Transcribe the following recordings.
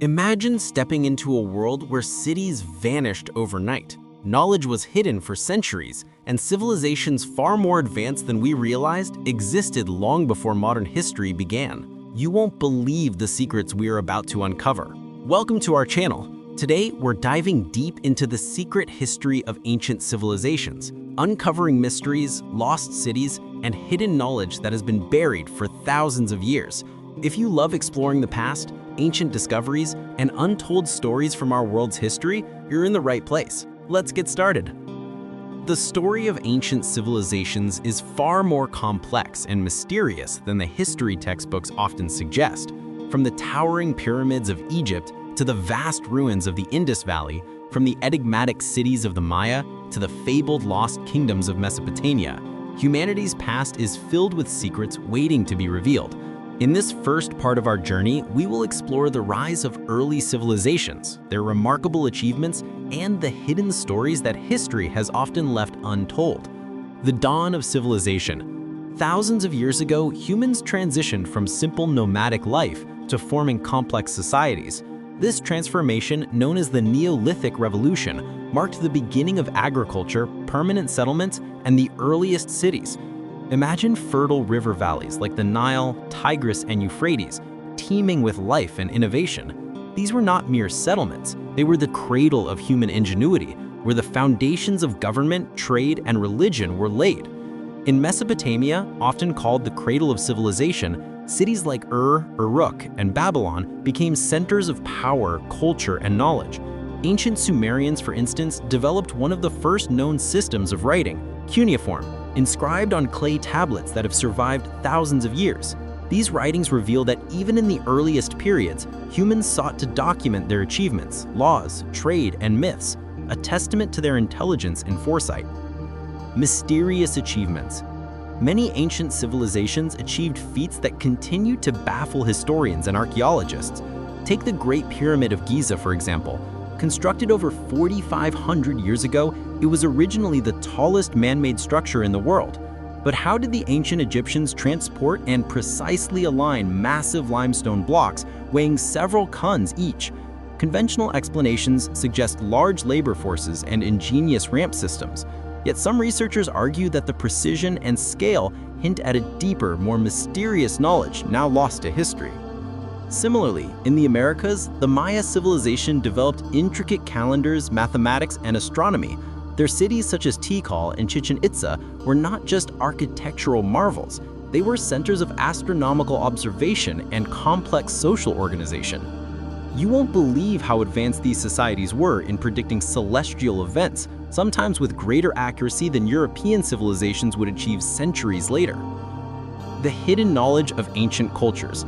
Imagine stepping into a world where cities vanished overnight, knowledge was hidden for centuries, and civilizations far more advanced than we realized existed long before modern history began. You won't believe the secrets we are about to uncover. Welcome to our channel. Today, we're diving deep into the secret history of ancient civilizations, uncovering mysteries, lost cities, and hidden knowledge that has been buried for thousands of years. If you love exploring the past, ancient discoveries, and untold stories from our world's history, you're in the right place. Let's get started. The story of ancient civilizations is far more complex and mysterious than the history textbooks often suggest. From the towering pyramids of Egypt to the vast ruins of the Indus Valley, from the enigmatic cities of the Maya to the fabled lost kingdoms of Mesopotamia, humanity's past is filled with secrets waiting to be revealed. In this first part of our journey, we will explore the rise of early civilizations, their remarkable achievements, and the hidden stories that history has often left untold. The dawn of civilization. Thousands of years ago, humans transitioned from simple nomadic life to forming complex societies. This transformation, known as the Neolithic Revolution, marked the beginning of agriculture, permanent settlements, and the earliest cities. Imagine fertile river valleys like the Nile, Tigris, and Euphrates, teeming with life and innovation. These were not mere settlements, they were the cradle of human ingenuity, where the foundations of government, trade, and religion were laid. In Mesopotamia, often called the cradle of civilization, cities like Uruk, and Babylon became centers of power, culture, and knowledge. Ancient Sumerians, for instance, developed one of the first known systems of writing, cuneiform, inscribed on clay tablets that have survived thousands of years. These writings reveal that even in the earliest periods, humans sought to document their achievements, laws, trade, and myths, a testament to their intelligence and foresight. Mysterious achievements. Many ancient civilizations achieved feats that continue to baffle historians and archaeologists. Take the Great Pyramid of Giza, for example. Constructed over 4,500 years ago, it was originally the tallest man-made structure in the world. But how did the ancient Egyptians transport and precisely align massive limestone blocks weighing several tons each? Conventional explanations suggest large labor forces and ingenious ramp systems. Yet some researchers argue that the precision and scale hint at a deeper, more mysterious knowledge now lost to history. Similarly, in the Americas, the Maya civilization developed intricate calendars, mathematics, and astronomy. Their cities such as Tikal and Chichen Itza were not just architectural marvels, they were centers of astronomical observation and complex social organization. You won't believe how advanced these societies were in predicting celestial events, sometimes with greater accuracy than European civilizations would achieve centuries later. The hidden knowledge of ancient cultures.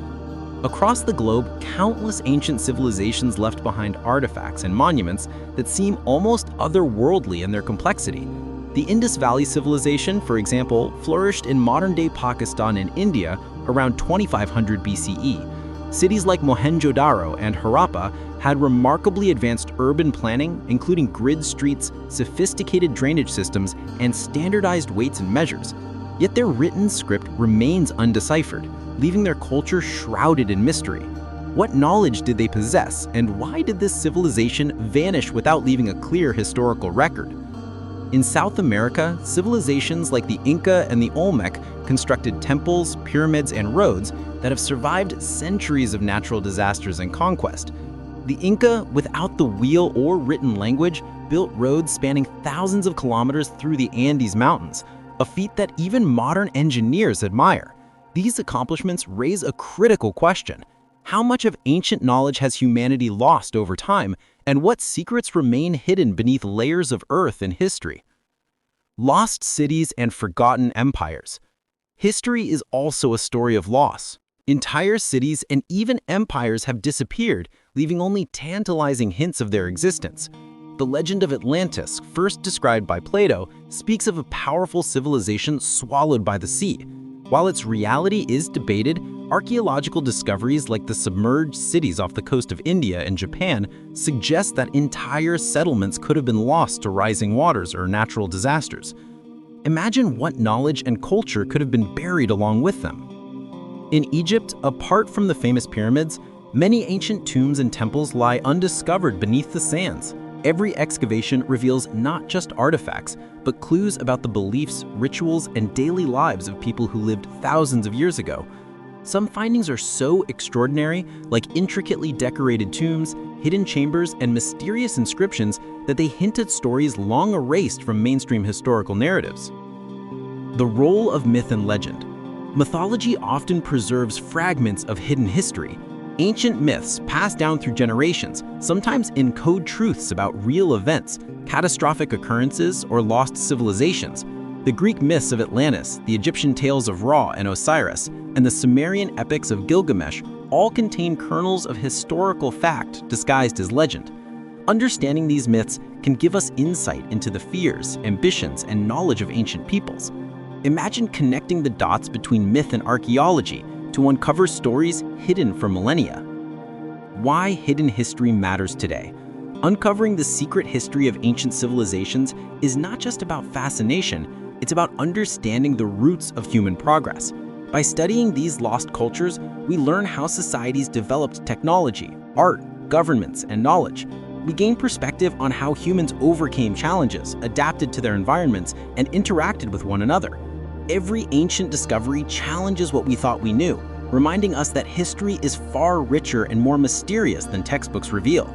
Across the globe, countless ancient civilizations left behind artifacts and monuments that seem almost otherworldly in their complexity. The Indus Valley civilization, for example, flourished in modern-day Pakistan and India around 2500 BCE. Cities like Mohenjo-daro and Harappa had remarkably advanced urban planning, including grid streets, sophisticated drainage systems, and standardized weights and measures. Yet their written script remains undeciphered, leaving their culture shrouded in mystery. What knowledge did they possess, and why did this civilization vanish without leaving a clear historical record? In South America, civilizations like the Inca and the Olmec constructed temples, pyramids, and roads that have survived centuries of natural disasters and conquest. The Inca, without the wheel or written language, built roads spanning thousands of kilometers through the Andes Mountains, a feat that even modern engineers admire. These accomplishments raise a critical question. How much of ancient knowledge has humanity lost over time, and what secrets remain hidden beneath layers of earth in history? Lost cities and forgotten empires. History is also a story of loss. Entire cities and even empires have disappeared, leaving only tantalizing hints of their existence. The legend of Atlantis, first described by Plato, speaks of a powerful civilization swallowed by the sea. While its reality is debated, archaeological discoveries like the submerged cities off the coast of India and Japan suggest that entire settlements could have been lost to rising waters or natural disasters. Imagine what knowledge and culture could have been buried along with them. In Egypt, apart from the famous pyramids, Many ancient tombs and temples lie undiscovered beneath the sands. Every excavation reveals not just artifacts, but clues about the beliefs, rituals, and daily lives of people who lived thousands of years ago. Some findings are so extraordinary, like intricately decorated tombs, hidden chambers, and mysterious inscriptions, that they hint at stories long erased from mainstream historical narratives. The role of myth and legend. Mythology often preserves fragments of hidden history. Ancient myths passed down through generations sometimes encode truths about real events, catastrophic occurrences, or lost civilizations. The Greek myths of Atlantis, the Egyptian tales of Ra and Osiris, and the Sumerian epics of Gilgamesh all contain kernels of historical fact disguised as legend. Understanding these myths can give us insight into the fears, ambitions, and knowledge of ancient peoples. Imagine connecting the dots between myth and archaeology to uncover stories hidden for millennia. Why hidden history matters today. Uncovering the secret history of ancient civilizations is not just about fascination, it's about understanding the roots of human progress. By studying these lost cultures, we learn how societies developed technology, art, governments, and knowledge. We gain perspective on how humans overcame challenges, adapted to their environments, and interacted with one another. Every ancient discovery challenges what we thought we knew, reminding us that history is far richer and more mysterious than textbooks reveal.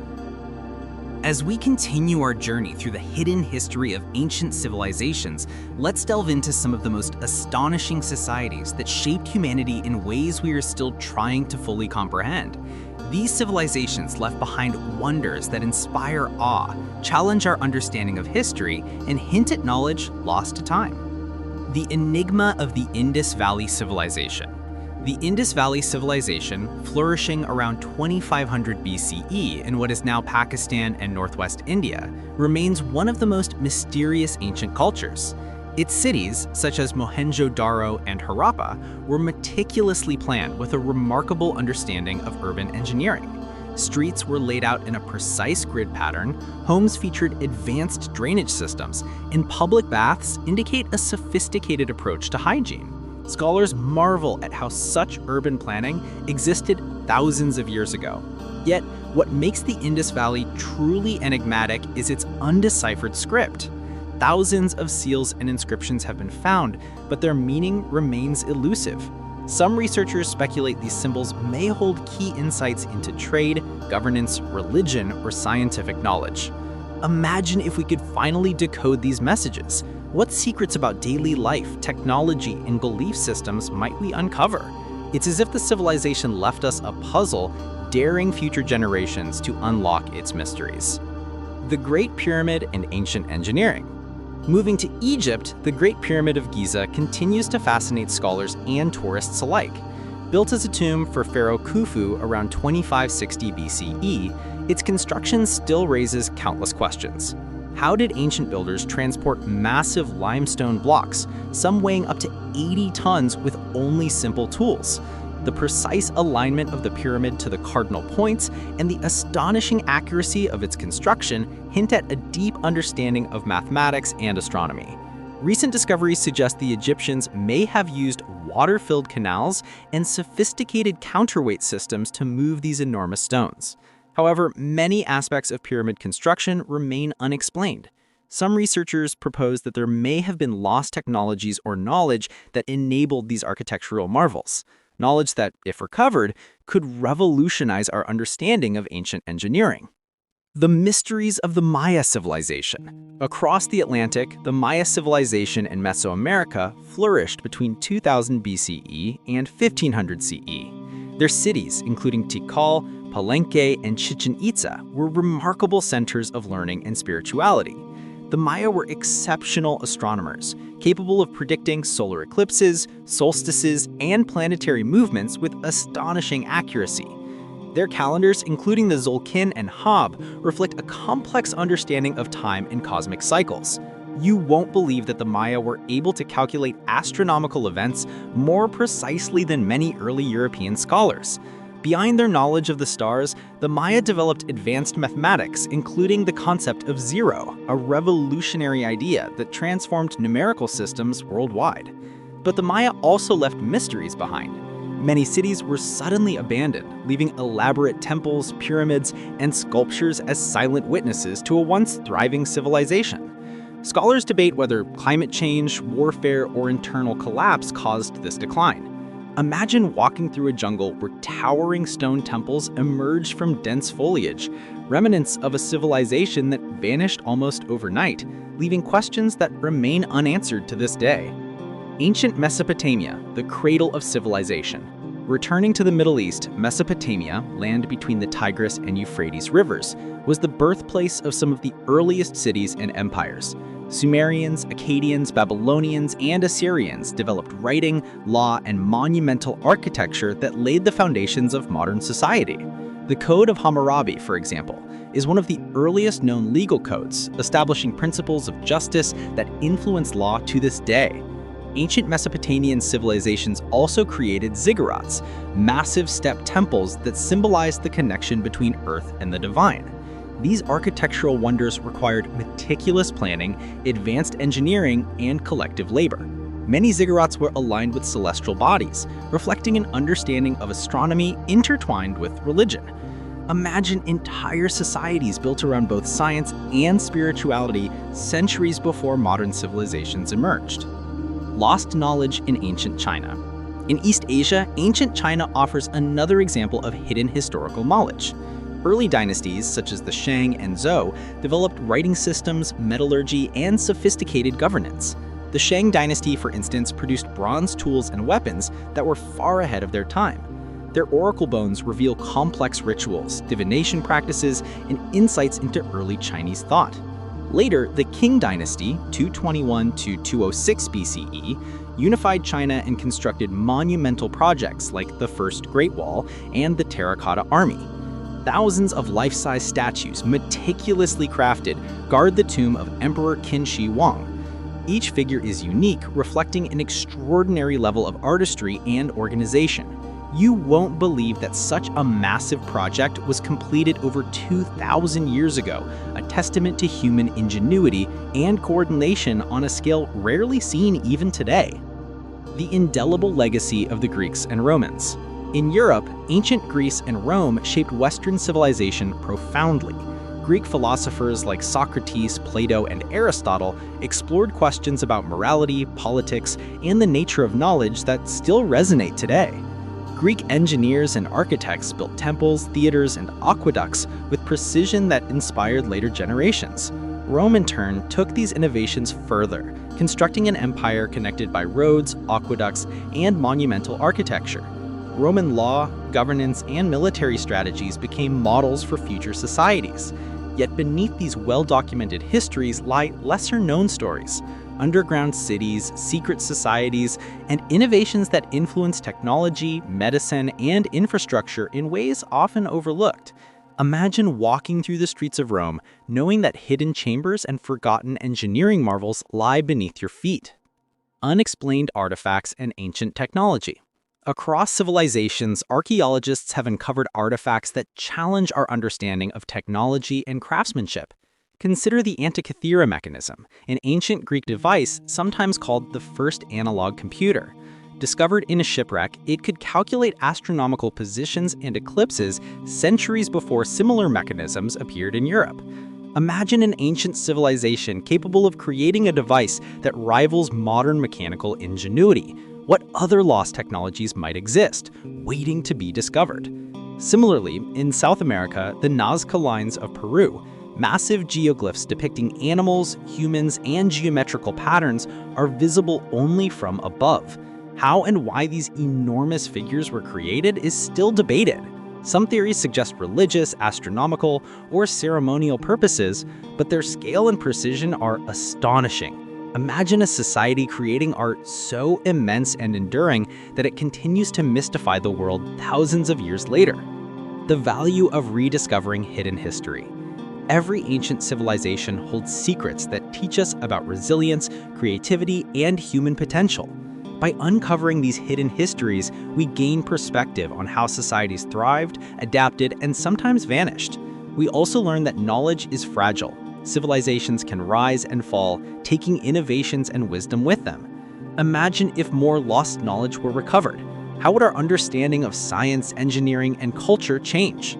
As we continue our journey through the hidden history of ancient civilizations, let's delve into some of the most astonishing societies that shaped humanity in ways we are still trying to fully comprehend. These civilizations left behind wonders that inspire awe, challenge our understanding of history, and hint at knowledge lost to time. The enigma of the Indus Valley Civilization. The Indus Valley Civilization, flourishing around 2500 BCE in what is now Pakistan and northwest India, remains one of the most mysterious ancient cultures. Its cities, such as Mohenjo-Daro and Harappa, were meticulously planned with a remarkable understanding of urban engineering. Streets were laid out in a precise grid pattern, homes featured advanced drainage systems, and public baths indicate a sophisticated approach to hygiene. Scholars marvel at how such urban planning existed thousands of years ago. Yet, what makes the Indus Valley truly enigmatic is its undeciphered script. Thousands of seals and inscriptions have been found, but their meaning remains elusive. Some researchers speculate these symbols may hold key insights into trade, governance, religion, or scientific knowledge. Imagine if we could finally decode these messages. What secrets about daily life, technology, and belief systems might we uncover? It's as if the civilization left us a puzzle, daring future generations to unlock its mysteries. The Great Pyramid and ancient engineering. Moving to Egypt, the Great Pyramid of Giza continues to fascinate scholars and tourists alike. Built as a tomb for Pharaoh Khufu around 2560 BCE, its construction still raises countless questions. How did ancient builders transport massive limestone blocks, some weighing up to 80 tons with only simple tools? The precise alignment of the pyramid to the cardinal points and the astonishing accuracy of its construction hint at a deep understanding of mathematics and astronomy. Recent discoveries suggest the Egyptians may have used water-filled canals and sophisticated counterweight systems to move these enormous stones. However, many aspects of pyramid construction remain unexplained. Some researchers propose that there may have been lost technologies or knowledge that enabled these architectural marvels. Knowledge that, if recovered, could revolutionize our understanding of ancient engineering. The mysteries of the Maya civilization. Across the Atlantic, the Maya civilization in Mesoamerica flourished between 2000 BCE and 1500 CE. Their cities, including Tikal, Palenque, and Chichen Itza, were remarkable centers of learning and spirituality. The Maya were exceptional astronomers, capable of predicting solar eclipses, solstices, and planetary movements with astonishing accuracy. Their calendars, including the Tzolk'in and Hab, reflect a complex understanding of time and cosmic cycles. You won't believe that the Maya were able to calculate astronomical events more precisely than many early European scholars. Behind their knowledge of the stars, the Maya developed advanced mathematics, including the concept of zero, a revolutionary idea that transformed numerical systems worldwide. But the Maya also left mysteries behind. Many cities were suddenly abandoned, leaving elaborate temples, pyramids, and sculptures as silent witnesses to a once thriving civilization. Scholars debate whether climate change, warfare, or internal collapse caused this decline. Imagine walking through a jungle where towering stone temples emerged from dense foliage, remnants of a civilization that vanished almost overnight, leaving questions that remain unanswered to this day. Ancient Mesopotamia, the cradle of civilization. Returning to the Middle East, Mesopotamia, land between the Tigris and Euphrates rivers, was the birthplace of some of the earliest cities and empires. Sumerians, Akkadians, Babylonians, and Assyrians developed writing, law, and monumental architecture that laid the foundations of modern society. The Code of Hammurabi, for example, is one of the earliest known legal codes, establishing principles of justice that influence law to this day. Ancient Mesopotamian civilizations also created ziggurats, massive step temples that symbolized the connection between earth and the divine. These architectural wonders required meticulous planning, advanced engineering, and collective labor. Many ziggurats were aligned with celestial bodies, reflecting an understanding of astronomy intertwined with religion. Imagine entire societies built around both science and spirituality centuries before modern civilizations emerged. Lost knowledge in ancient China. In East Asia, ancient China offers another example of hidden historical knowledge. Early dynasties, such as the Shang and Zhou, developed writing systems, metallurgy, and sophisticated governance. The Shang dynasty, for instance, produced bronze tools and weapons that were far ahead of their time. Their oracle bones reveal complex rituals, divination practices, and insights into early Chinese thought. Later, the Qing dynasty, 221 to 206 BCE, unified China and constructed monumental projects like the First Great Wall and the Terracotta Army. Thousands of life-size statues, meticulously crafted, guard the tomb of Emperor Qin Shi Huang. Each figure is unique, reflecting an extraordinary level of artistry and organization. You won't believe that such a massive project was completed over 2,000 years ago, a testament to human ingenuity and coordination on a scale rarely seen even today. The indelible legacy of the Greeks and Romans. In Europe, ancient Greece and Rome shaped Western civilization profoundly. Greek philosophers like Socrates, Plato, and Aristotle explored questions about morality, politics, and the nature of knowledge that still resonate today. Greek engineers and architects built temples, theaters, and aqueducts with precision that inspired later generations. Rome, in turn, took these innovations further, constructing an empire connected by roads, aqueducts, and monumental architecture. Roman law, governance, and military strategies became models for future societies. Yet beneath these well-documented histories lie lesser-known stories, underground cities, secret societies, and innovations that influence technology, medicine, and infrastructure in ways often overlooked. Imagine walking through the streets of Rome, knowing that hidden chambers and forgotten engineering marvels lie beneath your feet. Unexplained artifacts and ancient technology. Across civilizations, archaeologists have uncovered artifacts that challenge our understanding of technology and craftsmanship. Consider the Antikythera Mechanism, an ancient Greek device sometimes called the first analog computer. Discovered in a shipwreck, it could calculate astronomical positions and eclipses centuries before similar mechanisms appeared in Europe. Imagine an ancient civilization capable of creating a device that rivals modern mechanical ingenuity. What other lost technologies might exist, waiting to be discovered? Similarly, in South America, the Nazca Lines of Peru, massive geoglyphs depicting animals, humans, and geometrical patterns are visible only from above. How and why these enormous figures were created is still debated. Some theories suggest religious, astronomical, or ceremonial purposes, but their scale and precision are astonishing. Imagine a society creating art so immense and enduring that it continues to mystify the world thousands of years later. The value of rediscovering hidden history. Every ancient civilization holds secrets that teach us about resilience, creativity, and human potential. By uncovering these hidden histories, we gain perspective on how societies thrived, adapted, and sometimes vanished. We also learn that knowledge is fragile. Civilizations can rise and fall, taking innovations and wisdom with them. Imagine if more lost knowledge were recovered. How would our understanding of science, engineering, and culture change?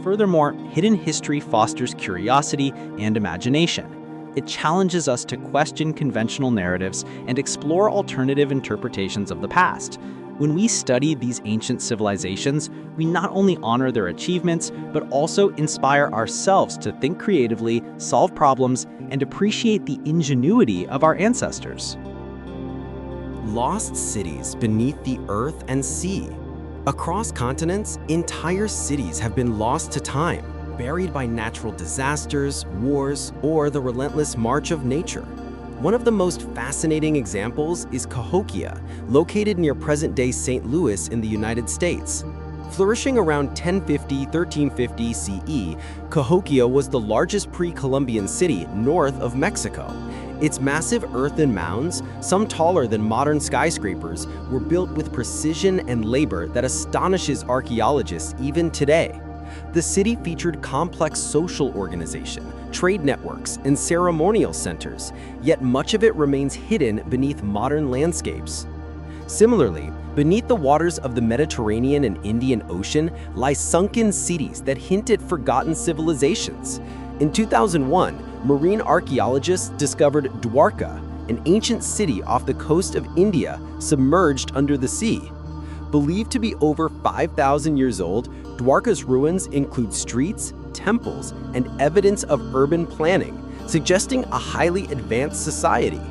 Furthermore, hidden history fosters curiosity and imagination. It challenges us to question conventional narratives and explore alternative interpretations of the past. When we study these ancient civilizations, we not only honor their achievements, but also inspire ourselves to think creatively, solve problems, and appreciate the ingenuity of our ancestors. Lost cities beneath the earth and sea. Across continents, entire cities have been lost to time, buried by natural disasters, wars, or the relentless march of nature. One of the most fascinating examples is Cahokia, located near present-day St. Louis in the United States. Flourishing around 1050–1350 CE, Cahokia was the largest pre-Columbian city north of Mexico. Its massive earthen mounds, some taller than modern skyscrapers, were built with precision and labor that astonishes archaeologists even today. The city featured complex social organization, trade networks, and ceremonial centers, yet much of it remains hidden beneath modern landscapes. Similarly, beneath the waters of the Mediterranean and Indian Ocean lie sunken cities that hint at forgotten civilizations. In 2001, marine archaeologists discovered Dwarka, an ancient city off the coast of India submerged under the sea. Believed to be over 5,000 years old, Dwarka's ruins include streets, temples, and evidence of urban planning, suggesting a highly advanced society.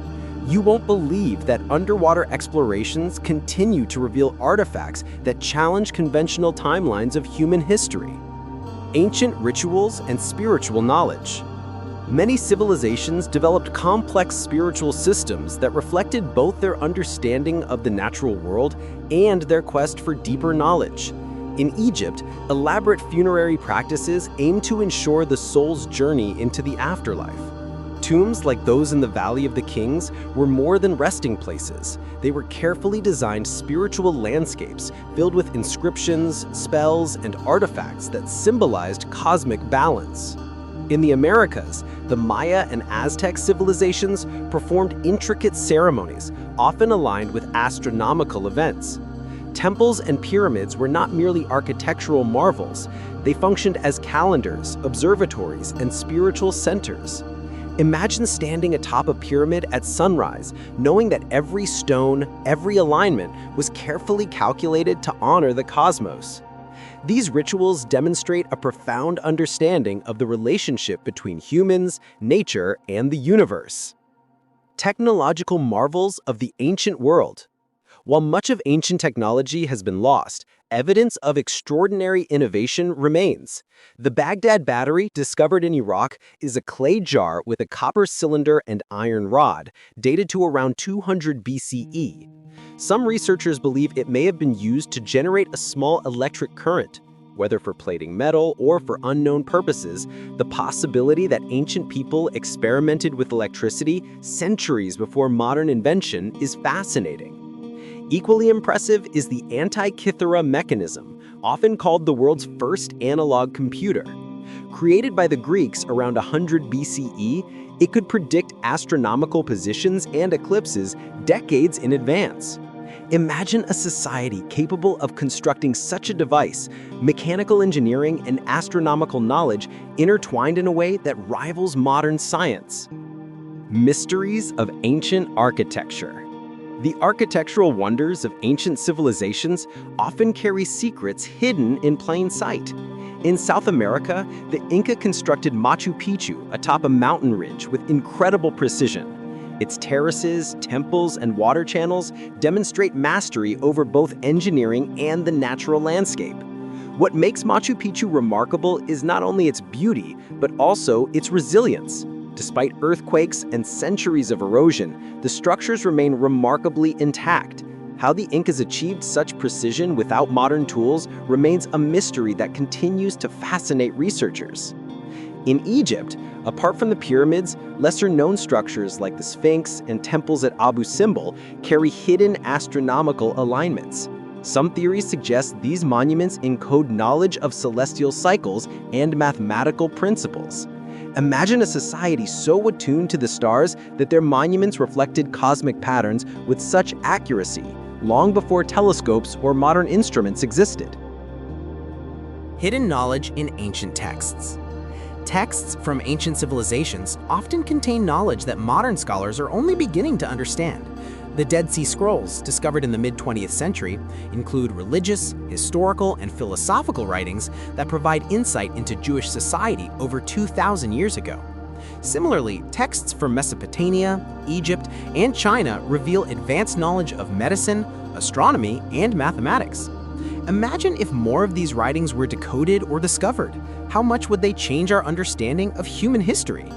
You won't believe that underwater explorations continue to reveal artifacts that challenge conventional timelines of human history. Ancient rituals and spiritual knowledge. Many civilizations developed complex spiritual systems that reflected both their understanding of the natural world and their quest for deeper knowledge. In Egypt, elaborate funerary practices aim to ensure the soul's journey into the afterlife. Tombs like those in the Valley of the Kings were more than resting places. They were carefully designed spiritual landscapes filled with inscriptions, spells, and artifacts that symbolized cosmic balance. In the Americas, the Maya and Aztec civilizations performed intricate ceremonies, often aligned with astronomical events. Temples and pyramids were not merely architectural marvels. They functioned as calendars, observatories, and spiritual centers. Imagine standing atop a pyramid at sunrise, knowing that every stone, every alignment was carefully calculated to honor the cosmos. These rituals demonstrate a profound understanding of the relationship between humans, nature, and the universe. Technological marvels of the ancient world. While much of ancient technology has been lost, evidence of extraordinary innovation remains. The Baghdad battery, discovered in Iraq, is a clay jar with a copper cylinder and iron rod, dated to around 200 BCE. Some researchers believe it may have been used to generate a small electric current. Whether for plating metal or for unknown purposes, the possibility that ancient people experimented with electricity centuries before modern invention is fascinating. Equally impressive is the Antikythera Mechanism, often called the world's first analog computer. Created by the Greeks around 100 BCE, it could predict astronomical positions and eclipses decades in advance. Imagine a society capable of constructing such a device, mechanical engineering and astronomical knowledge intertwined in a way that rivals modern science. Mysteries of ancient architecture. The architectural wonders of ancient civilizations often carry secrets hidden in plain sight. In South America, the Inca constructed Machu Picchu atop a mountain ridge with incredible precision. Its terraces, temples, and water channels demonstrate mastery over both engineering and the natural landscape. What makes Machu Picchu remarkable is not only its beauty, but also its resilience. Despite earthquakes and centuries of erosion, the structures remain remarkably intact. How the Incas achieved such precision without modern tools remains a mystery that continues to fascinate researchers. In Egypt, apart from the pyramids, lesser-known structures like the Sphinx and temples at Abu Simbel carry hidden astronomical alignments. Some theories suggest these monuments encode knowledge of celestial cycles and mathematical principles. Imagine a society so attuned to the stars that their monuments reflected cosmic patterns with such accuracy, long before telescopes or modern instruments existed. Hidden knowledge in ancient texts. Texts from ancient civilizations often contain knowledge that modern scholars are only beginning to understand. The Dead Sea Scrolls, discovered in the mid-20th century, include religious, historical, and philosophical writings that provide insight into Jewish society over 2,000 years ago. Similarly, texts from Mesopotamia, Egypt, and China reveal advanced knowledge of medicine, astronomy, and mathematics. Imagine if more of these writings were decoded or discovered. How much would they change our understanding of human history?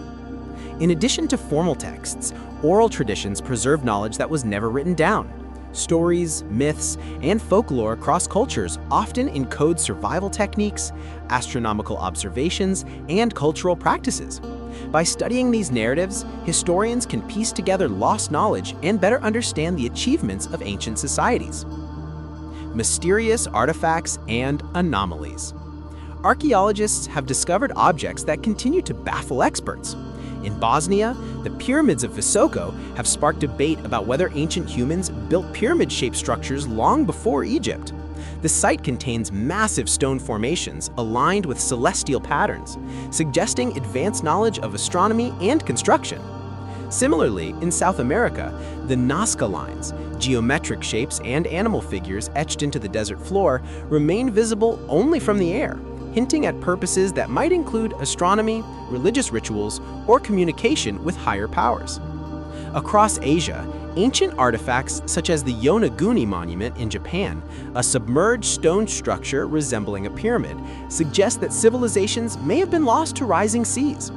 In addition to formal texts, oral traditions preserve knowledge that was never written down. Stories, myths, and folklore across cultures often encode survival techniques, astronomical observations, and cultural practices. By studying these narratives, historians can piece together lost knowledge and better understand the achievements of ancient societies. Mysterious artifacts and anomalies. Archaeologists have discovered objects that continue to baffle experts. In Bosnia, the pyramids of Visoko have sparked debate about whether ancient humans built pyramid-shaped structures long before Egypt. The site contains massive stone formations aligned with celestial patterns, suggesting advanced knowledge of astronomy and construction. Similarly, in South America, the Nazca Lines, geometric shapes and animal figures etched into the desert floor, remain visible only from the air, hinting at purposes that might include astronomy, religious rituals, or communication with higher powers. Across Asia, ancient artifacts such as the Yonaguni monument in Japan, a submerged stone structure resembling a pyramid, suggest that civilizations may have been lost to rising seas.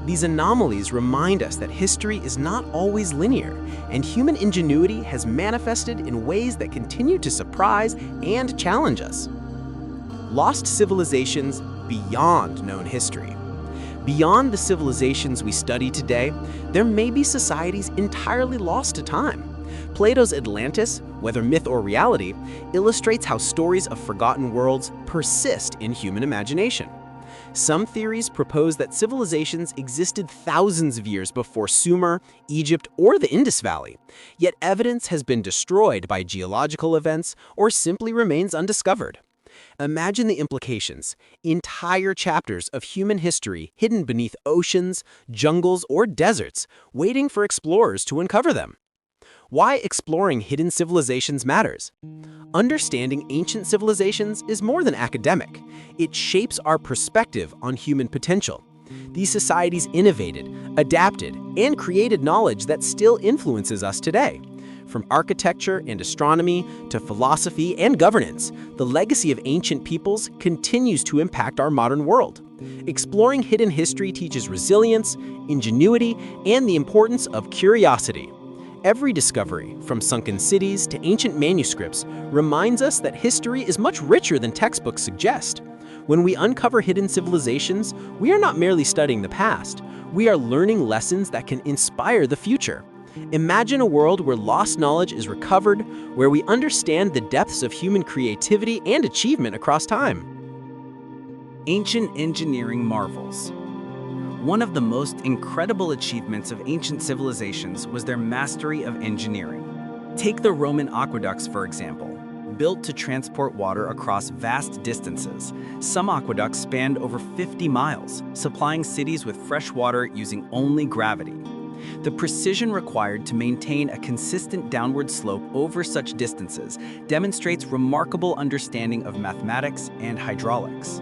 These anomalies remind us that history is not always linear, and human ingenuity has manifested in ways that continue to surprise and challenge us. Lost civilizations beyond known history. Beyond the civilizations we study today, there may be societies entirely lost to time. Plato's Atlantis, whether myth or reality, illustrates how stories of forgotten worlds persist in human imagination. Some theories propose that civilizations existed thousands of years before Sumer, Egypt, or the Indus Valley, yet evidence has been destroyed by geological events or simply remains undiscovered. Imagine the implications: entire chapters of human history hidden beneath oceans, jungles, or deserts, waiting for explorers to uncover them. Why exploring hidden civilizations matters. Understanding ancient civilizations is more than academic. It shapes our perspective on human potential. These societies innovated, adapted, and created knowledge that still influences us today. From architecture and astronomy to philosophy and governance, the legacy of ancient peoples continues to impact our modern world. Exploring hidden history teaches resilience, ingenuity, and the importance of curiosity. Every discovery, from sunken cities to ancient manuscripts, reminds us that history is much richer than textbooks suggest. When we uncover hidden civilizations, we are not merely studying the past, we are learning lessons that can inspire the future. Imagine a world where lost knowledge is recovered, where we understand the depths of human creativity and achievement across time. Ancient engineering marvels. One of the most incredible achievements of ancient civilizations was their mastery of engineering. Take the Roman aqueducts, for example. Built to transport water across vast distances, some aqueducts spanned over 50 miles, supplying cities with fresh water using only gravity. The precision required to maintain a consistent downward slope over such distances demonstrates remarkable understanding of mathematics and hydraulics.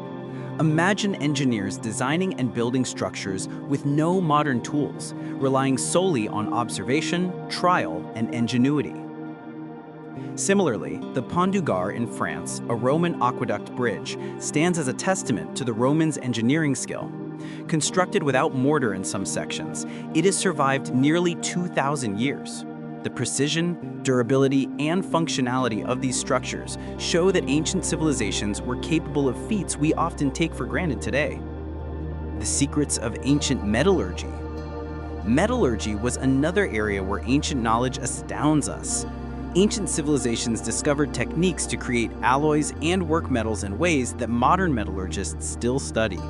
Imagine engineers designing and building structures with no modern tools, relying solely on observation, trial, and ingenuity. Similarly, the Pont du Gard in France, a Roman aqueduct bridge, stands as a testament to the Romans' engineering skill. Constructed without mortar in some sections, it has survived nearly 2,000 years. The precision, durability, and functionality of these structures show that ancient civilizations were capable of feats we often take for granted today. The secrets of ancient metallurgy. Metallurgy was another area where ancient knowledge astounds us. Ancient civilizations discovered techniques to create alloys and work metals in ways that modern metallurgists still study.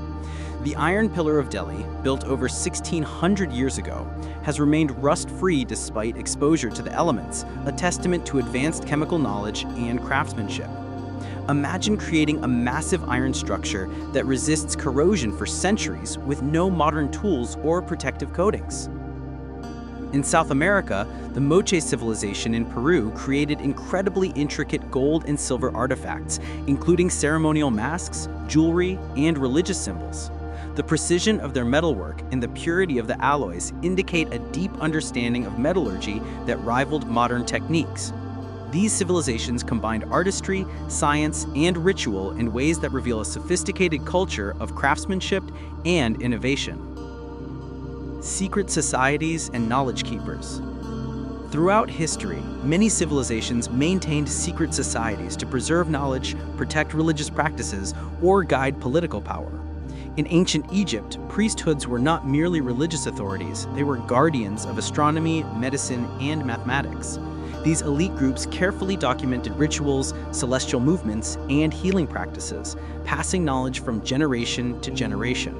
The Iron Pillar of Delhi, built over 1,600 years ago, has remained rust-free despite exposure to the elements, a testament to advanced chemical knowledge and craftsmanship. Imagine creating a massive iron structure that resists corrosion for centuries with no modern tools or protective coatings. In South America, the Moche civilization in Peru created incredibly intricate gold and silver artifacts, including ceremonial masks, jewelry, and religious symbols. The precision of their metalwork and the purity of the alloys indicate a deep understanding of metallurgy that rivaled modern techniques. These civilizations combined artistry, science, and ritual in ways that reveal a sophisticated culture of craftsmanship and innovation. Secret societies and knowledge keepers. Throughout history, many civilizations maintained secret societies to preserve knowledge, protect religious practices, or guide political power. In ancient Egypt, priesthoods were not merely religious authorities, they were guardians of astronomy, medicine, and mathematics. These elite groups carefully documented rituals, celestial movements, and healing practices, passing knowledge from generation to generation.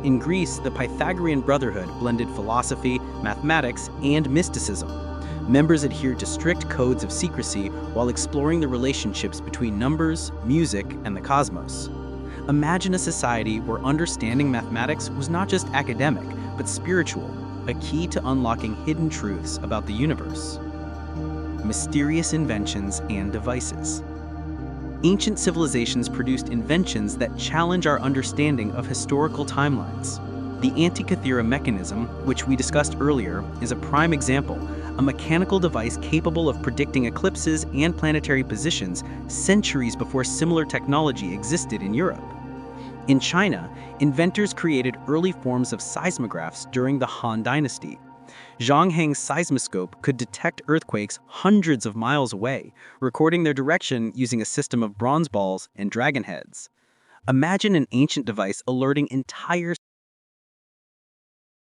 In Greece, the Pythagorean Brotherhood blended philosophy, mathematics, and mysticism. Members adhered to strict codes of secrecy while exploring the relationships between numbers, music, and the cosmos. Imagine a society where understanding mathematics was not just academic, but spiritual, a key to unlocking hidden truths about the universe. Mysterious inventions and devices. Ancient civilizations produced inventions that challenge our understanding of historical timelines. The Antikythera Mechanism, which we discussed earlier, is a prime example, a mechanical device capable of predicting eclipses and planetary positions centuries before similar technology existed in Europe. In China, inventors created early forms of seismographs during the Han Dynasty. Zhang Heng's seismoscope could detect earthquakes hundreds of miles away, recording their direction using a system of bronze balls and dragon heads. Imagine an ancient device alerting entire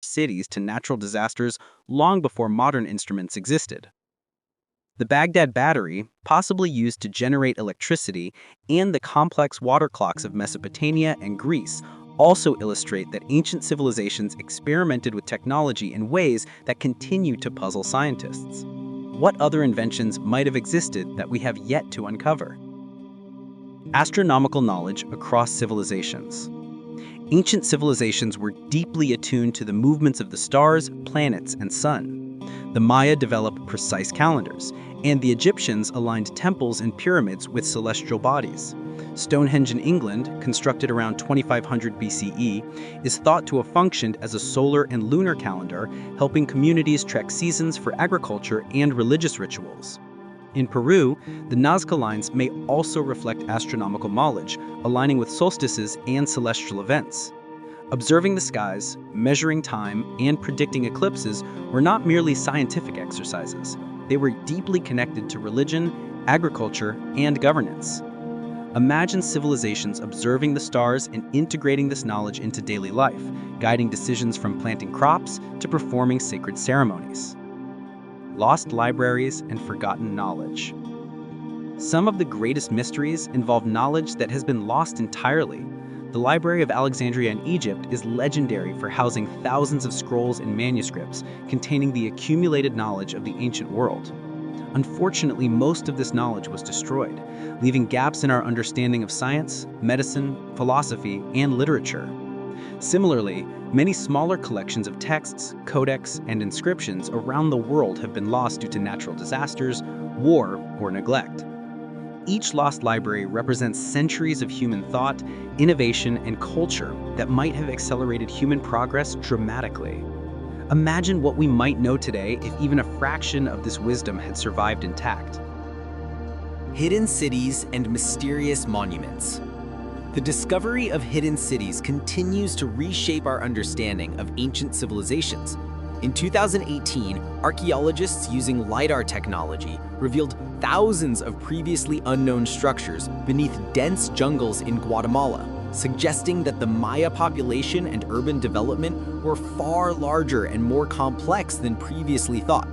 cities to natural disasters long before modern instruments existed. The Baghdad battery, possibly used to generate electricity, and the complex water clocks of Mesopotamia and Greece also illustrate that ancient civilizations experimented with technology in ways that continue to puzzle scientists. What other inventions might have existed that we have yet to uncover? Astronomical knowledge across civilizations. Ancient civilizations were deeply attuned to the movements of the stars, planets, and sun. The Maya developed precise calendars, and the Egyptians aligned temples and pyramids with celestial bodies. Stonehenge in England, constructed around 2500 BCE, is thought to have functioned as a solar and lunar calendar, helping communities track seasons for agriculture and religious rituals. In Peru, the Nazca Lines may also reflect astronomical knowledge, aligning with solstices and celestial events. Observing the skies, measuring time, and predicting eclipses were not merely scientific exercises. They were deeply connected to religion, agriculture, and governance. Imagine civilizations observing the stars and integrating this knowledge into daily life, guiding decisions from planting crops to performing sacred ceremonies. Lost libraries and forgotten knowledge. Some of the greatest mysteries involve knowledge that has been lost entirely. The Library of Alexandria in Egypt is legendary for housing thousands of scrolls and manuscripts containing the accumulated knowledge of the ancient world. Unfortunately, most of this knowledge was destroyed, leaving gaps in our understanding of science, medicine, philosophy, and literature. Similarly, many smaller collections of texts, codex, and inscriptions around the world have been lost due to natural disasters, war, or neglect. Each lost library represents centuries of human thought, innovation, and culture that might have accelerated human progress dramatically. Imagine what we might know today if even a fraction of this wisdom had survived intact. Hidden cities and mysterious monuments. The discovery of hidden cities continues to reshape our understanding of ancient civilizations. In 2018, archaeologists using LiDAR technology revealed thousands of previously unknown structures beneath dense jungles in Guatemala, suggesting that the Maya population and urban development were far larger and more complex than previously thought.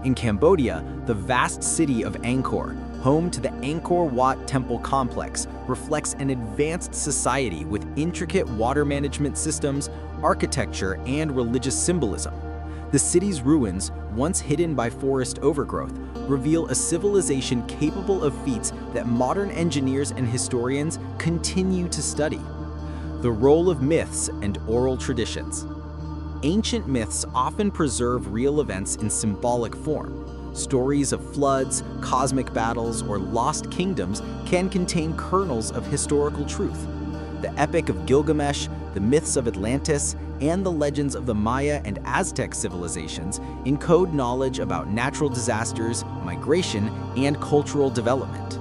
In Cambodia, the vast city of Angkor, home to the Angkor Wat Temple complex, reflects an advanced society with intricate water management systems, architecture, and religious symbolism. The city's ruins, once hidden by forest overgrowth, reveal a civilization capable of feats that modern engineers and historians continue to study. The role of myths and oral traditions. Ancient myths often preserve real events in symbolic form. Stories of floods, cosmic battles, or lost kingdoms can contain kernels of historical truth. The Epic of Gilgamesh, the myths of Atlantis, and the legends of the Maya and Aztec civilizations encode knowledge about natural disasters, migration, and cultural development.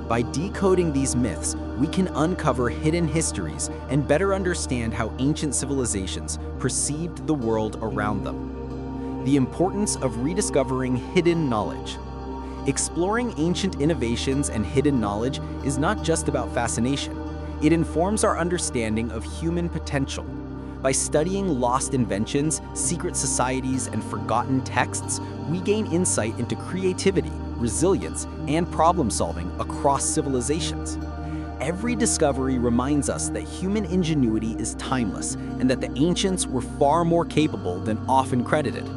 By decoding these myths, we can uncover hidden histories and better understand how ancient civilizations perceived the world around them. The importance of rediscovering hidden knowledge. Exploring ancient innovations and hidden knowledge is not just about fascination. It informs our understanding of human potential. By studying lost inventions, secret societies, and forgotten texts, we gain insight into creativity, resilience, and problem-solving across civilizations. Every discovery reminds us that human ingenuity is timeless and that the ancients were far more capable than often credited.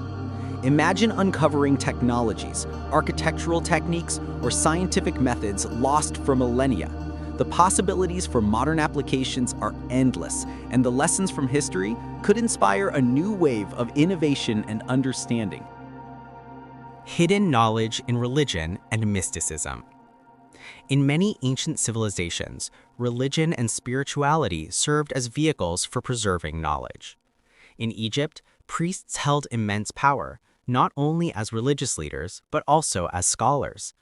Imagine uncovering technologies, architectural techniques, or scientific methods lost for millennia. The possibilities for modern applications are endless, and the lessons from history could inspire a new wave of innovation and understanding. Hidden knowledge in religion and mysticism. In many ancient civilizations, religion and spirituality served as vehicles for preserving knowledge. In Egypt, priests held immense power, not only as religious leaders, but also as scholars.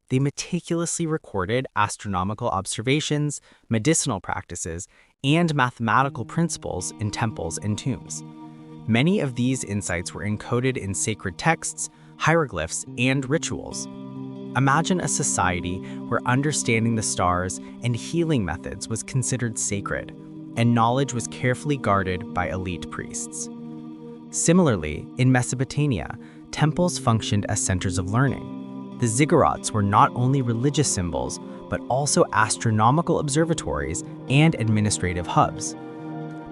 They meticulously recorded astronomical observations, medicinal practices, and mathematical principles in temples and tombs. Many of these insights were encoded in sacred texts, hieroglyphs, and rituals. Imagine a society where understanding the stars and healing methods was considered sacred, and knowledge was carefully guarded by elite priests. Similarly, in Mesopotamia, temples functioned as centers of learning. The ziggurats were not only religious symbols, but also astronomical observatories and administrative hubs.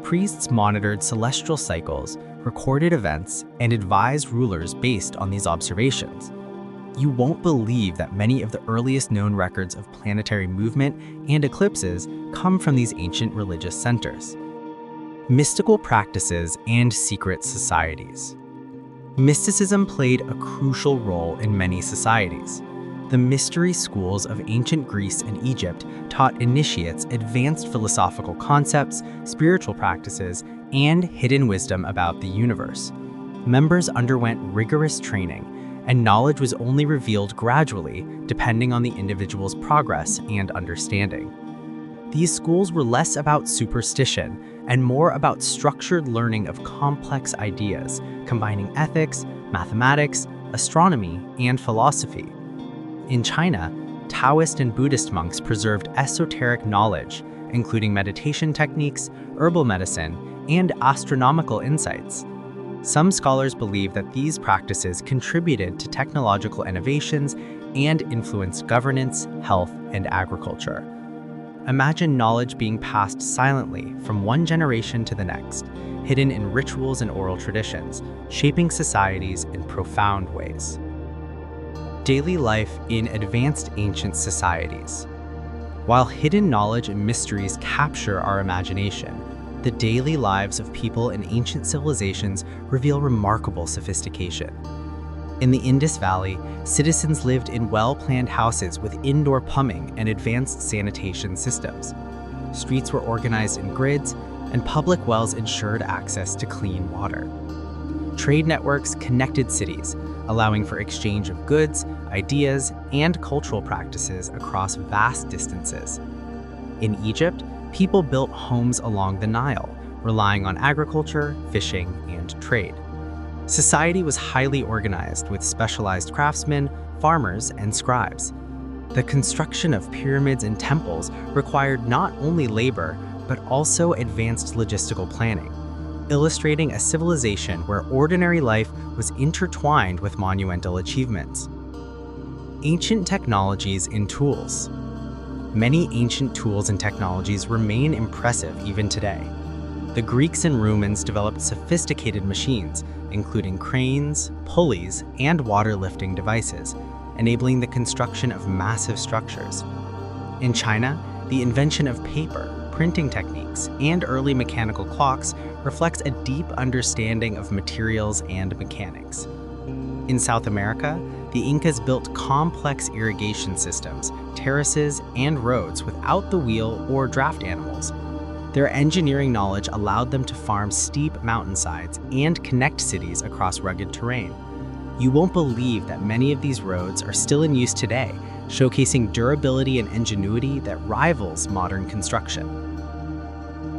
Priests monitored celestial cycles, recorded events, and advised rulers based on these observations. You won't believe that many of the earliest known records of planetary movement and eclipses come from these ancient religious centers. Mystical practices and secret societies. Mysticism played a crucial role in many societies. The mystery schools of ancient Greece and Egypt taught initiates advanced philosophical concepts, spiritual practices, and hidden wisdom about the universe. Members underwent rigorous training, and knowledge was only revealed gradually, depending on the individual's progress and understanding. These schools were less about superstition and more about structured learning of complex ideas, combining ethics, mathematics, astronomy, and philosophy. In China, Taoist and Buddhist monks preserved esoteric knowledge, including meditation techniques, herbal medicine, and astronomical insights. Some scholars believe that these practices contributed to technological innovations and influenced governance, health, and agriculture. Imagine knowledge being passed silently from one generation to the next, hidden in rituals and oral traditions, shaping societies in profound ways. Daily life in advanced ancient societies. While hidden knowledge and mysteries capture our imagination, the daily lives of people in ancient civilizations reveal remarkable sophistication. In the Indus Valley, citizens lived in well-planned houses with indoor plumbing and advanced sanitation systems. Streets were organized in grids, and public wells ensured access to clean water. Trade networks connected cities, allowing for exchange of goods, ideas, and cultural practices across vast distances. In Egypt, people built homes along the Nile, relying on agriculture, fishing, and trade. Society was highly organized with specialized craftsmen, farmers, and scribes. The construction of pyramids and temples required not only labor, but also advanced logistical planning, illustrating a civilization where ordinary life was intertwined with monumental achievements. Ancient technologies and tools. Many ancient tools and technologies remain impressive even today. The Greeks and Romans developed sophisticated machines, including cranes, pulleys, and water-lifting devices, enabling the construction of massive structures. In China, the invention of paper, printing techniques, and early mechanical clocks reflects a deep understanding of materials and mechanics. In South America, the Incas built complex irrigation systems, terraces, and roads without the wheel or draft animals. Their engineering knowledge allowed them to farm steep mountainsides and connect cities across rugged terrain. You won't believe that many of these roads are still in use today, showcasing durability and ingenuity that rivals modern construction.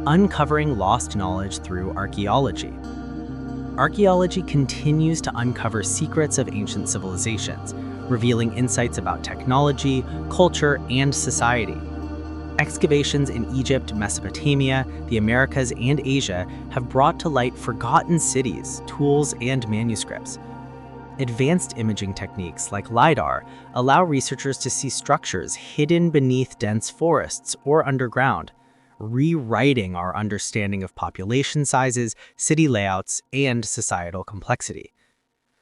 Uncovering lost knowledge through archaeology. Archaeology continues to uncover secrets of ancient civilizations, revealing insights about technology, culture, and society. Excavations in Egypt, Mesopotamia, the Americas, and Asia have brought to light forgotten cities, tools, and manuscripts. Advanced imaging techniques like LiDAR allow researchers to see structures hidden beneath dense forests or underground, rewriting our understanding of population sizes, city layouts, and societal complexity.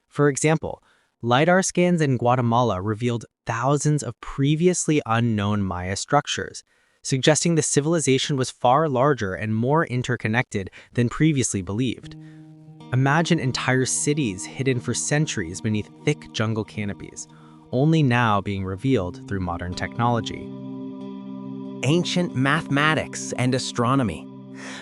For example, LiDAR scans in Guatemala revealed thousands of previously unknown Maya structures, suggesting the civilization was far larger and more interconnected than previously believed. Imagine entire cities hidden for centuries beneath thick jungle canopies, only now being revealed through modern technology. Ancient mathematics and astronomy.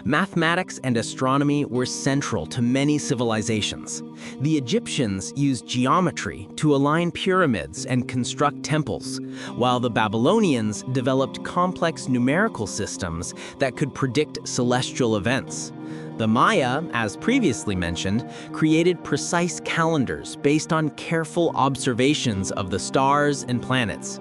Mathematics and astronomy were central to many civilizations. The Egyptians used geometry to align pyramids and construct temples, while the Babylonians developed complex numerical systems that could predict celestial events. The Maya, as previously mentioned, created precise calendars based on careful observations of the stars and planets.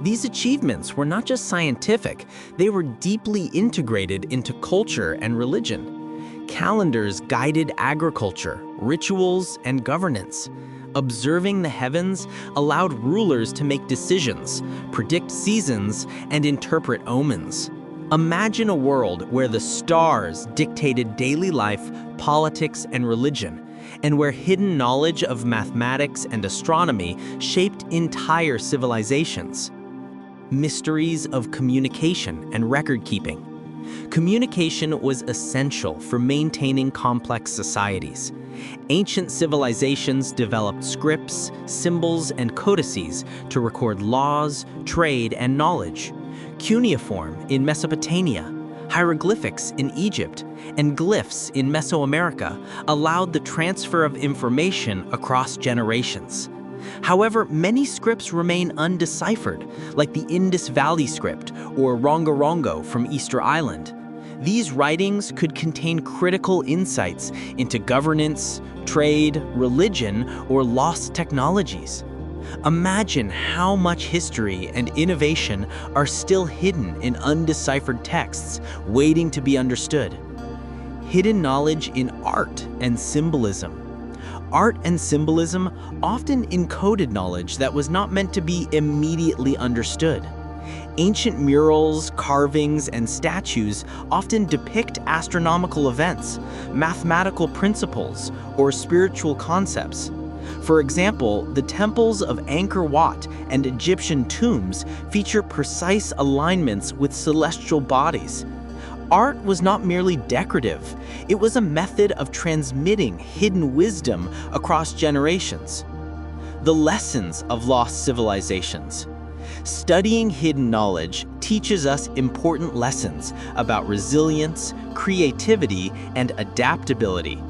These achievements were not just scientific, they were deeply integrated into culture and religion. Calendars guided agriculture, rituals, and governance. Observing the heavens allowed rulers to make decisions, predict seasons, and interpret omens. Imagine a world where the stars dictated daily life, politics, and religion, and where hidden knowledge of mathematics and astronomy shaped entire civilizations. Mysteries of communication and record-keeping. Communication was essential for maintaining complex societies. Ancient civilizations developed scripts, symbols, and codices to record laws, trade, and knowledge. Cuneiform in Mesopotamia, hieroglyphics in Egypt, and glyphs in Mesoamerica allowed the transfer of information across generations. However, many scripts remain undeciphered, like the Indus Valley script or Rongorongo from Easter Island. These writings could contain critical insights into governance, trade, religion, or lost technologies. Imagine how much history and innovation are still hidden in undeciphered texts, waiting to be understood. Hidden knowledge in art and symbolism. Art and symbolism often encoded knowledge that was not meant to be immediately understood. Ancient murals, carvings, and statues often depict astronomical events, mathematical principles, or spiritual concepts. For example, the temples of Angkor Wat and Egyptian tombs feature precise alignments with celestial bodies. Art was not merely decorative, it was a method of transmitting hidden wisdom across generations. The lessons of lost civilizations. Studying hidden knowledge teaches us important lessons about resilience, creativity, and adaptability.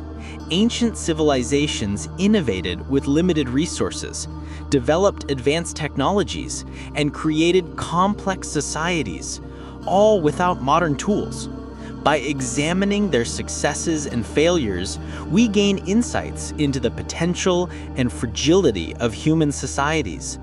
Ancient civilizations innovated with limited resources, developed advanced technologies, and created complex societies, all without modern tools. By examining their successes and failures, we gain insights into the potential and fragility of human societies.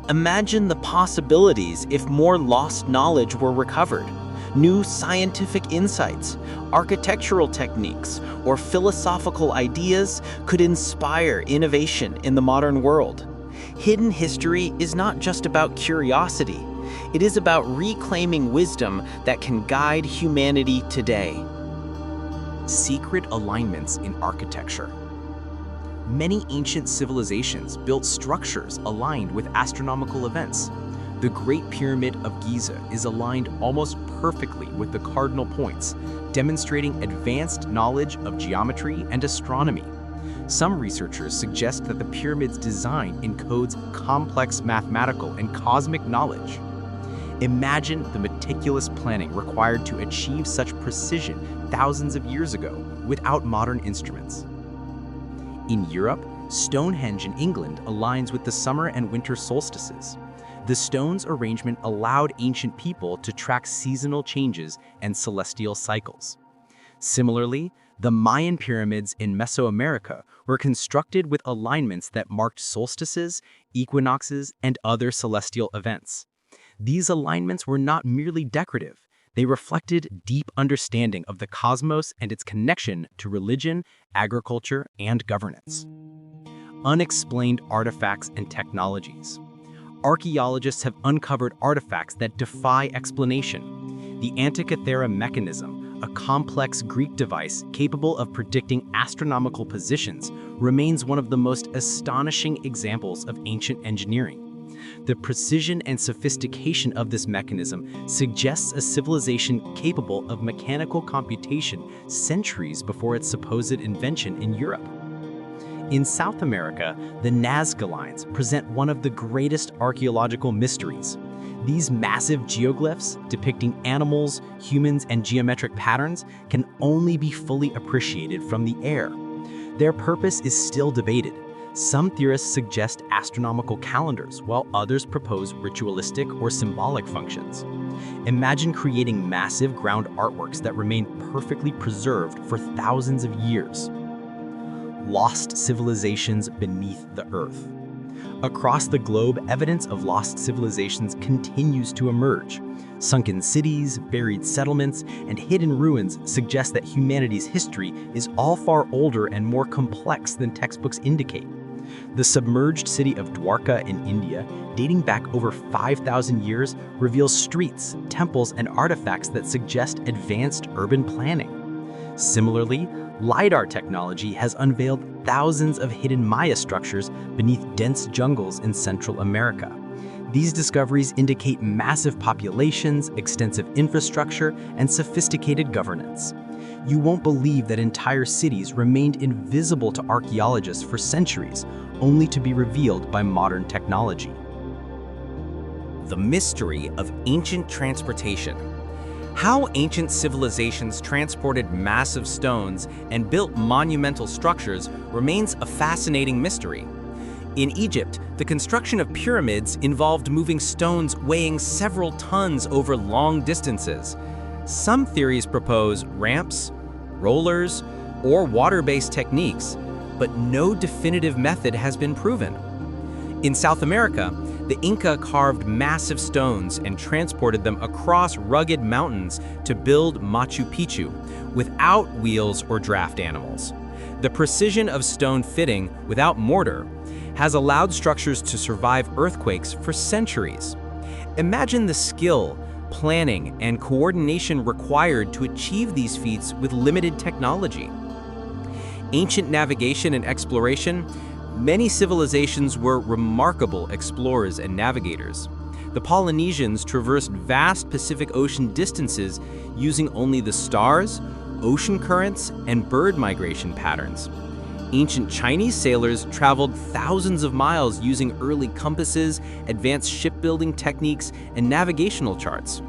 Imagine the possibilities if more lost knowledge were recovered. New scientific insights, architectural techniques, or philosophical ideas could inspire innovation in the modern world. Hidden history is not just about curiosity. It is about reclaiming wisdom that can guide humanity today. Secret alignments in architecture. Many ancient civilizations built structures aligned with astronomical events. The Great Pyramid of Giza is aligned almost perfectly with the cardinal points, demonstrating advanced knowledge of geometry and astronomy. Some researchers suggest that the pyramid's design encodes complex mathematical and cosmic knowledge. Imagine the meticulous planning required to achieve such precision thousands of years ago without modern instruments. In Europe, Stonehenge in England aligns with the summer and winter solstices. The stone's arrangement allowed ancient people to track seasonal changes and celestial cycles. Similarly, the Mayan pyramids in Mesoamerica were constructed with alignments that marked solstices, equinoxes, and other celestial events. These alignments were not merely decorative. They reflected deep understanding of the cosmos and its connection to religion, agriculture, and governance. Unexplained artifacts and technologies. Archaeologists have uncovered artifacts that defy explanation. The Antikythera Mechanism, a complex Greek device capable of predicting astronomical positions, remains one of the most astonishing examples of ancient engineering. The precision and sophistication of this mechanism suggests a civilization capable of mechanical computation centuries before its supposed invention in Europe. In South America, the Nazca Lines present one of the greatest archaeological mysteries. These massive geoglyphs depicting animals, humans, and geometric patterns can only be fully appreciated from the air. Their purpose is still debated. Some theorists suggest astronomical calendars, while others propose ritualistic or symbolic functions. Imagine creating massive ground artworks that remain perfectly preserved for thousands of years. Lost civilizations beneath the earth. Across the globe, evidence of lost civilizations continues to emerge. Sunken cities, buried settlements, and hidden ruins suggest that humanity's history is all far older and more complex than textbooks indicate. The submerged city of Dwarka in India, dating back over 5,000 years, reveals streets, temples, and artifacts that suggest advanced urban planning. Similarly, LiDAR technology has unveiled thousands of hidden Maya structures beneath dense jungles in Central America. These discoveries indicate massive populations, extensive infrastructure, and sophisticated governance. You won't believe that entire cities remained invisible to archaeologists for centuries, only to be revealed by modern technology. The mystery of ancient transportation. How ancient civilizations transported massive stones and built monumental structures remains a fascinating mystery. In Egypt, the construction of pyramids involved moving stones weighing several tons over long distances. Some theories propose ramps, rollers, or water-based techniques, but no definitive method has been proven. In South America, the Inca carved massive stones and transported them across rugged mountains to build Machu Picchu without wheels or draft animals. The precision of stone fitting without mortar has allowed structures to survive earthquakes for centuries. Imagine the skill, planning, and coordination required to achieve these feats with limited technology. Ancient navigation and exploration. Many civilizations were remarkable explorers and navigators. The Polynesians traversed vast Pacific Ocean distances using only the stars, ocean currents, and bird migration patterns. Ancient Chinese sailors traveled thousands of miles using early compasses, advanced shipbuilding techniques, and navigational charts.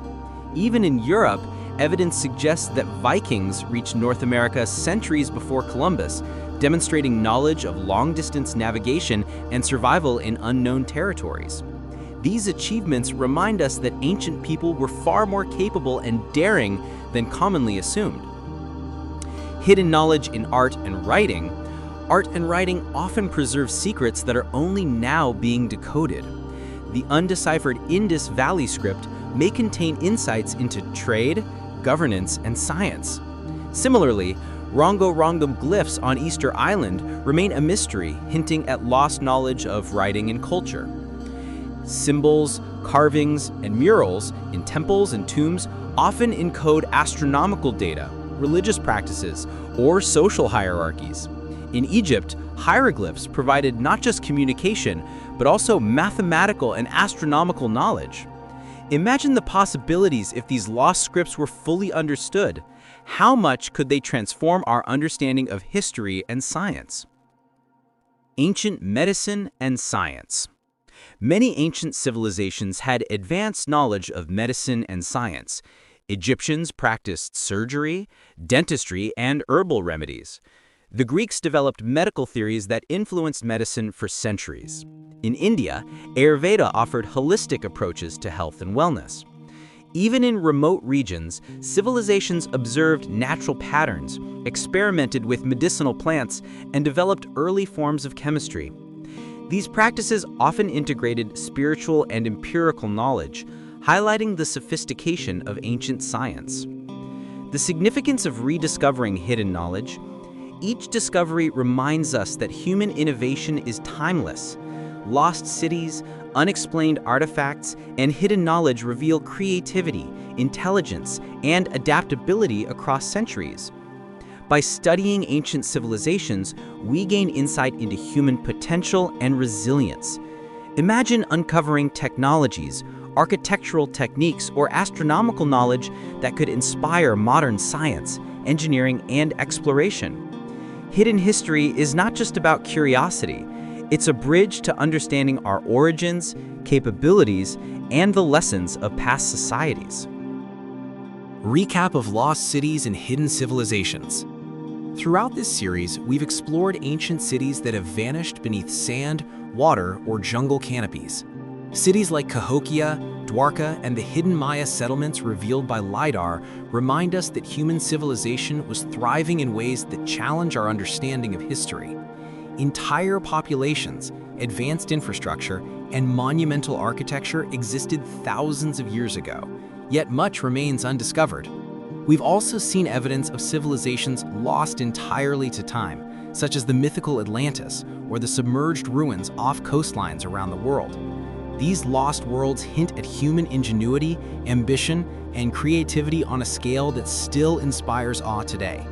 Even in Europe, evidence suggests that Vikings reached North America centuries before Columbus, demonstrating knowledge of long-distance navigation and survival in unknown territories. These achievements remind us that ancient people were far more capable and daring than commonly assumed. Hidden knowledge in art and writing. Art and writing often preserve secrets that are only now being decoded. The undeciphered Indus Valley script may contain insights into trade, governance, and science. Similarly, Rongo-Rongum glyphs on Easter Island remain a mystery, hinting at lost knowledge of writing and culture. Symbols, carvings, and murals in temples and tombs often encode astronomical data, religious practices, or social hierarchies. In Egypt, hieroglyphs provided not just communication, but also mathematical and astronomical knowledge. Imagine the possibilities if these lost scripts were fully understood. How much could they transform our understanding of history and science? Ancient medicine and science. Many ancient civilizations had advanced knowledge of medicine and science. Egyptians practiced surgery, dentistry, and herbal remedies. The Greeks developed medical theories that influenced medicine for centuries. In India, Ayurveda offered holistic approaches to health and wellness. Even in remote regions, civilizations observed natural patterns, experimented with medicinal plants, and developed early forms of chemistry. These practices often integrated spiritual and empirical knowledge, highlighting the sophistication of ancient science. The significance of rediscovering hidden knowledge. Each discovery reminds us that human innovation is timeless. Lost cities, unexplained artifacts, and hidden knowledge reveal creativity, intelligence, and adaptability across centuries. By studying ancient civilizations, we gain insight into human potential and resilience. Imagine uncovering technologies, architectural techniques, or astronomical knowledge that could inspire modern science, engineering, and exploration. Hidden history is not just about curiosity. It's a bridge to understanding our origins, capabilities, and the lessons of past societies. Recap of lost cities and hidden civilizations. Throughout this series, we've explored ancient cities that have vanished beneath sand, water, or jungle canopies. Cities like Cahokia, Dwarka, and the hidden Maya settlements revealed by LiDAR remind us that human civilization was thriving in ways that challenge our understanding of history. Entire populations, advanced infrastructure, and monumental architecture existed thousands of years ago, yet much remains undiscovered. We've also seen evidence of civilizations lost entirely to time, such as the mythical Atlantis or the submerged ruins off coastlines around the world. These lost worlds hint at human ingenuity, ambition, and creativity on a scale that still inspires awe today.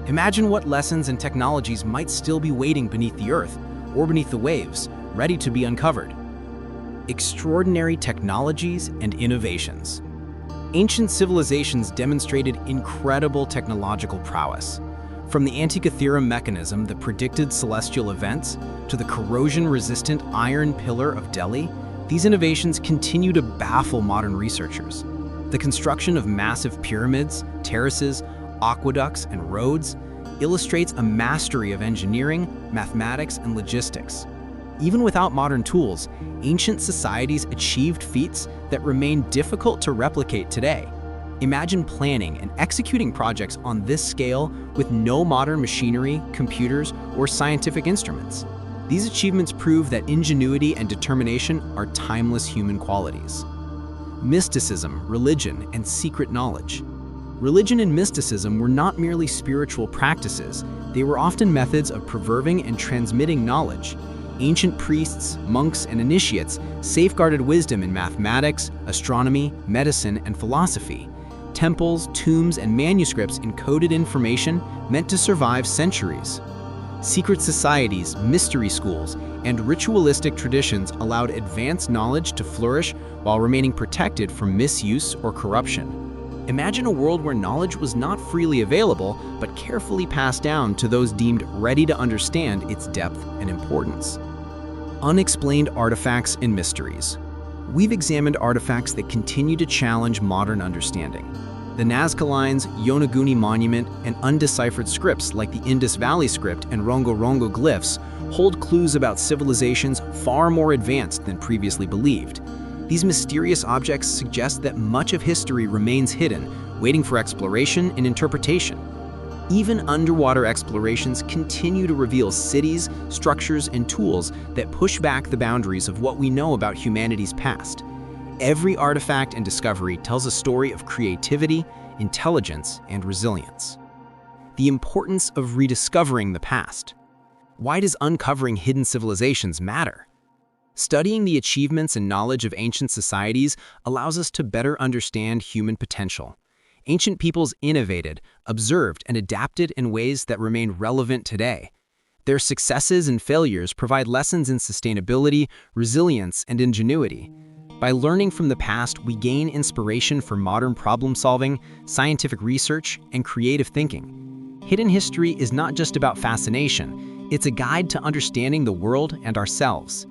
Imagine what lessons and technologies might still be waiting beneath the earth or beneath the waves, ready to be uncovered. Extraordinary technologies and innovations. Ancient civilizations demonstrated incredible technological prowess. From the Antikythera Mechanism that predicted celestial events to the corrosion-resistant iron pillar of Delhi, these innovations continue to baffle modern researchers. The construction of massive pyramids, terraces, aqueducts, and roads illustrates a mastery of engineering, mathematics, and logistics. Even without modern tools, ancient societies achieved feats that remain difficult to replicate today. Imagine planning and executing projects on this scale with no modern machinery, computers, or scientific instruments. These achievements prove that ingenuity and determination are timeless human qualities. Mysticism, religion, and secret knowledge. Religion and mysticism were not merely spiritual practices, they were often methods of preserving and transmitting knowledge. Ancient priests, monks, and initiates safeguarded wisdom in mathematics, astronomy, medicine, and philosophy. Temples, tombs, and manuscripts encoded information meant to survive centuries. Secret societies, mystery schools, and ritualistic traditions allowed advanced knowledge to flourish while remaining protected from misuse or corruption. Imagine a world where knowledge was not freely available, but carefully passed down to those deemed ready to understand its depth and importance. Unexplained artifacts and mysteries. We've examined artifacts that continue to challenge modern understanding. The Nazca Lines, Yonaguni Monument, and undeciphered scripts like the Indus Valley script and Rongo-Rongo glyphs hold clues about civilizations far more advanced than previously believed. These mysterious objects suggest that much of history remains hidden, waiting for exploration and interpretation. Even underwater explorations continue to reveal cities, structures, and tools that push back the boundaries of what we know about humanity's past. Every artifact and discovery tells a story of creativity, intelligence, and resilience. the importance of rediscovering the past. Why does uncovering hidden civilizations matter? Studying the achievements and knowledge of ancient societies allows us to better understand human potential. Ancient peoples innovated, observed, and adapted in ways that remain relevant today. Their successes and failures provide lessons in sustainability, resilience, and ingenuity. By learning from the past, we gain inspiration for modern problem-solving, scientific research, and creative thinking. Hidden history is not just about fascination, it's a guide to understanding the world and ourselves.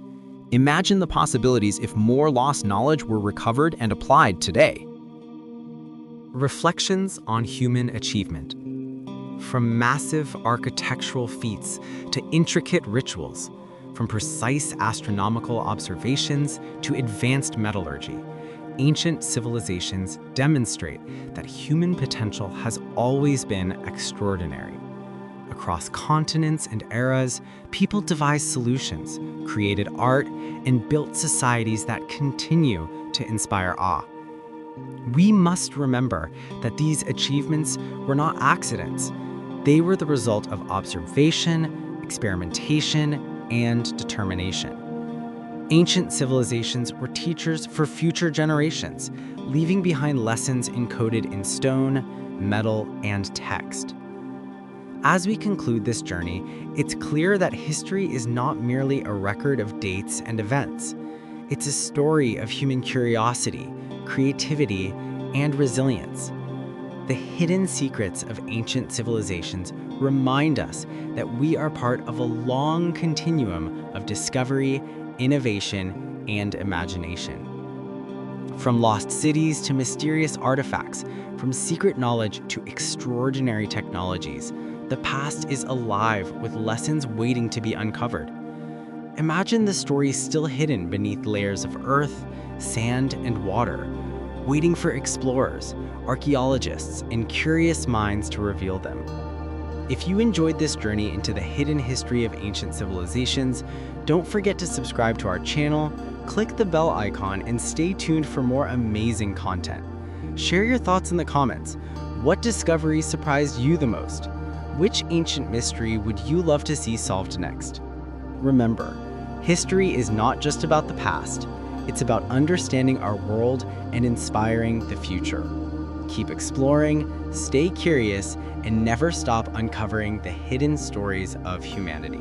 Imagine the possibilities if more lost knowledge were recovered and applied today. Reflections on human achievement. From massive architectural feats to intricate rituals, from precise astronomical observations to advanced metallurgy, ancient civilizations demonstrate that human potential has always been extraordinary. Across continents and eras, people devised solutions, created art, and built societies that continue to inspire awe. We must remember that these achievements were not accidents. They were the result of observation, experimentation, and determination. Ancient civilizations were teachers for future generations, leaving behind lessons encoded in stone, metal, and text. As we conclude this journey, it's clear that history is not merely a record of dates and events. It's a story of human curiosity, creativity, and resilience. The hidden secrets of ancient civilizations remind us that we are part of a long continuum of discovery, innovation, and imagination. From lost cities to mysterious artifacts, from secret knowledge to extraordinary technologies, the past is alive with lessons waiting to be uncovered. Imagine the stories still hidden beneath layers of earth, sand, and water, waiting for explorers, archaeologists, and curious minds to reveal them. If you enjoyed this journey into the hidden history of ancient civilizations, don't forget to subscribe to our channel, click the bell icon, and stay tuned for more amazing content. Share your thoughts in the comments. What discoveries surprised you the most? Which ancient mystery would you love to see solved next? Remember, history is not just about the past. It's about understanding our world and inspiring the future. Keep exploring, stay curious, and never stop uncovering the hidden stories of humanity.